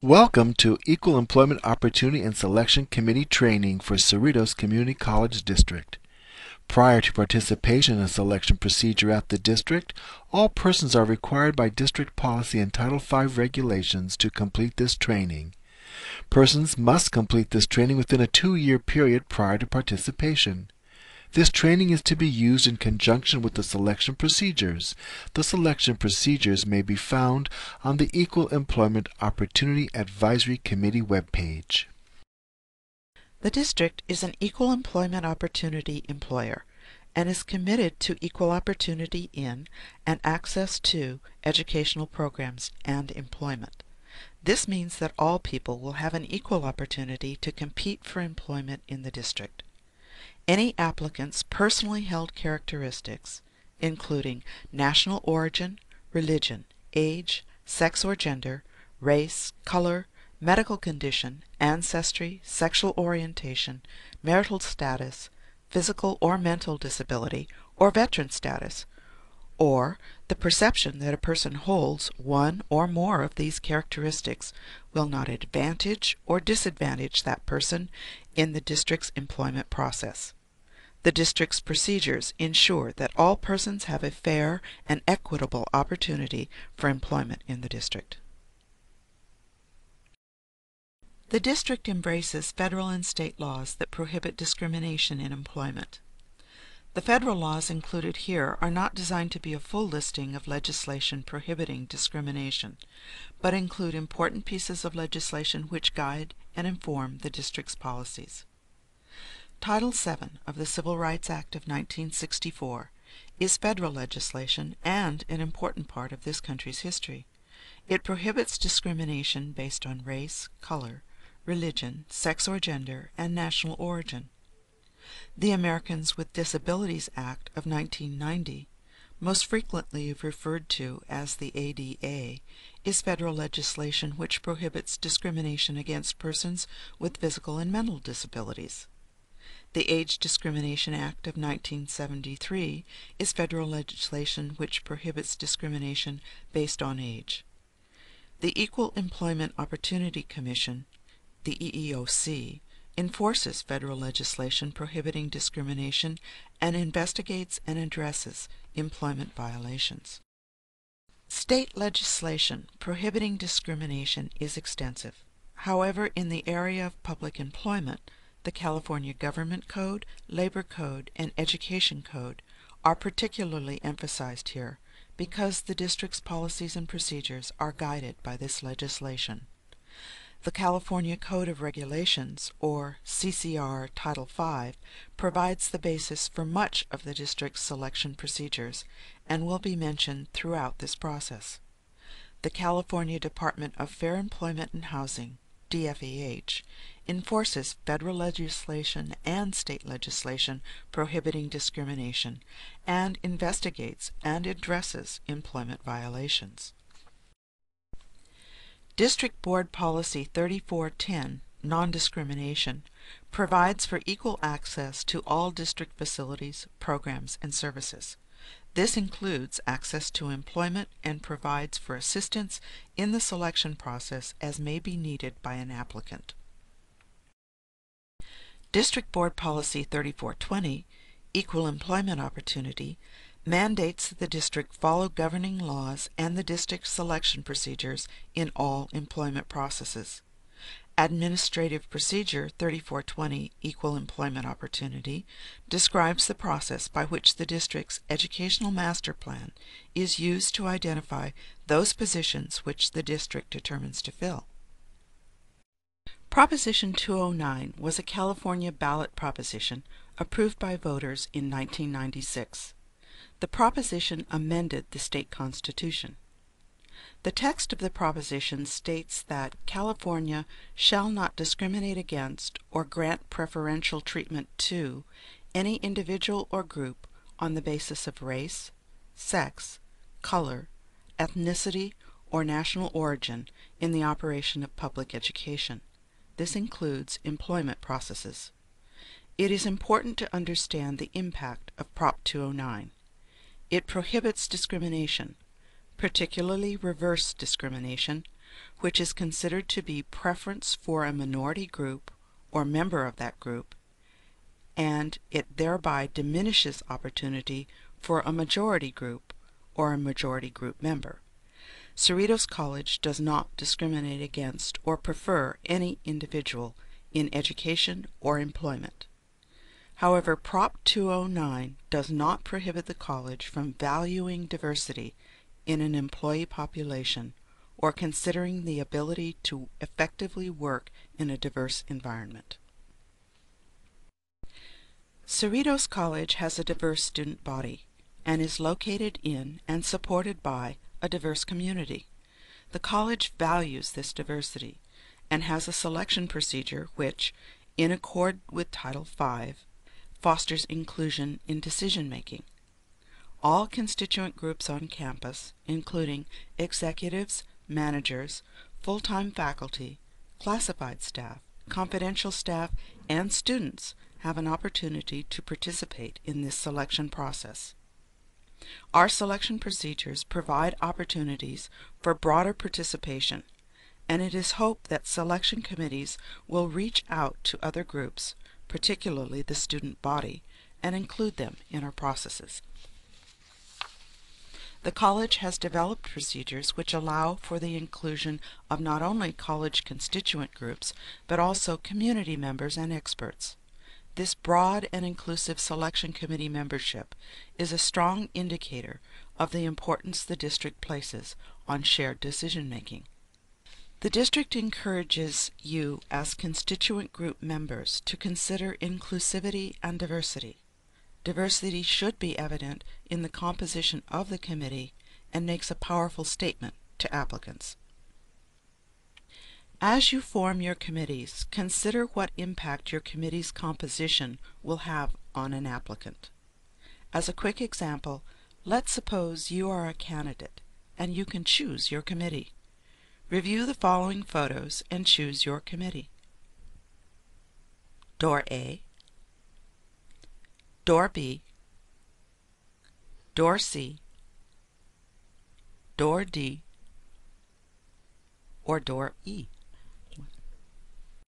Welcome to Equal Employment Opportunity and Selection Committee training for Cerritos Community College District. Prior to participation in the selection procedure at the district, all persons are required by district policy and Title V regulations to complete this training. Persons must complete this training within a 2-year period prior to participation. This training is to be used in conjunction with the selection procedures. The selection procedures may be found on the Equal Employment Opportunity Advisory Committee webpage. The district is an equal employment opportunity employer and is committed to equal opportunity in and access to educational programs and employment. This means that all people will have an equal opportunity to compete for employment in the district. Any applicant's personally held characteristics, including national origin, religion, age, sex or gender, race, color, medical condition, ancestry, sexual orientation, marital status, physical or mental disability, or veteran status, or the perception that a person holds one or more of these characteristics will not advantage or disadvantage that person in the district's employment process. The district's procedures ensure that all persons have a fair and equitable opportunity for employment in the district. The district embraces federal and state laws that prohibit discrimination in employment. The federal laws included here are not designed to be a full listing of legislation prohibiting discrimination, but include important pieces of legislation which guide and inform the district's policies. Title VII of the Civil Rights Act of 1964 is federal legislation and an important part of this country's history. It prohibits discrimination based on race, color, religion, sex or gender, and national origin. The Americans with Disabilities Act of 1990, most frequently referred to as the ADA, is federal legislation which prohibits discrimination against persons with physical and mental disabilities. The Age Discrimination Act of 1973 is federal legislation which prohibits discrimination based on age. The Equal Employment Opportunity Commission, the EEAOC, enforces federal legislation prohibiting discrimination and investigates and addresses employment violations. State legislation prohibiting discrimination is extensive. However, in the area of public employment, the California Government Code, Labor Code, and Education Code are particularly emphasized here because the district's policies and procedures are guided by this legislation. The California Code of Regulations, or CCR Title V, provides the basis for much of the district's selection procedures and will be mentioned throughout this process. The California Department of Fair Employment and Housing, DFEH, enforces federal legislation and state legislation prohibiting discrimination and investigates and addresses employment violations. District Board Policy 3410, Non-Discrimination, provides for equal access to all district facilities, programs, and services. This includes access to employment and provides for assistance in the selection process as may be needed by an applicant. District Board Policy 3420, Equal Employment Opportunity, mandates that the district follow governing laws and the district selection procedures in all employment processes. Administrative Procedure 3420, Equal Employment Opportunity, describes the process by which the district's educational master plan is used to identify those positions which the district determines to fill. Proposition 209 was a California ballot proposition approved by voters in 1996. The proposition amended the state constitution. The text of the proposition states that California shall not discriminate against or grant preferential treatment to any individual or group on the basis of race, sex, color, ethnicity, or national origin in the operation of public education. This includes employment processes. It is important to understand the impact of Prop 209. It prohibits discrimination, particularly reverse discrimination, which is considered to be preference for a minority group or member of that group, and it thereby diminishes opportunity for a majority group or a majority group member. Cerritos College does not discriminate against or prefer any individual in education or employment. However, Prop 209 does not prohibit the college from valuing diversity in an employee population or considering the ability to effectively work in a diverse environment. Cerritos College has a diverse student body and is located in and supported by a diverse community. The college values this diversity and has a selection procedure which, in accord with Title V, fosters inclusion in decision-making. All constituent groups on campus, including executives, managers, full-time faculty, classified staff, confidential staff, and students, have an opportunity to participate in this selection process. Our selection procedures provide opportunities for broader participation, and it is hoped that selection committees will reach out to other groups, particularly the student body, and include them in our processes. The college has developed procedures which allow for the inclusion of not only college constituent groups, but also community members and experts. This broad and inclusive selection committee membership is a strong indicator of the importance the district places on shared decision-making. The district encourages you as constituent group members to consider inclusivity and diversity. Diversity should be evident in the composition of the committee and makes a powerful statement to applicants. As you form your committees, consider what impact your committee's composition will have on an applicant. As a quick example, let's suppose you are a candidate and you can choose your committee. Review the following photos and choose your committee. Door A, Door B, Door C, Door D, or Door E.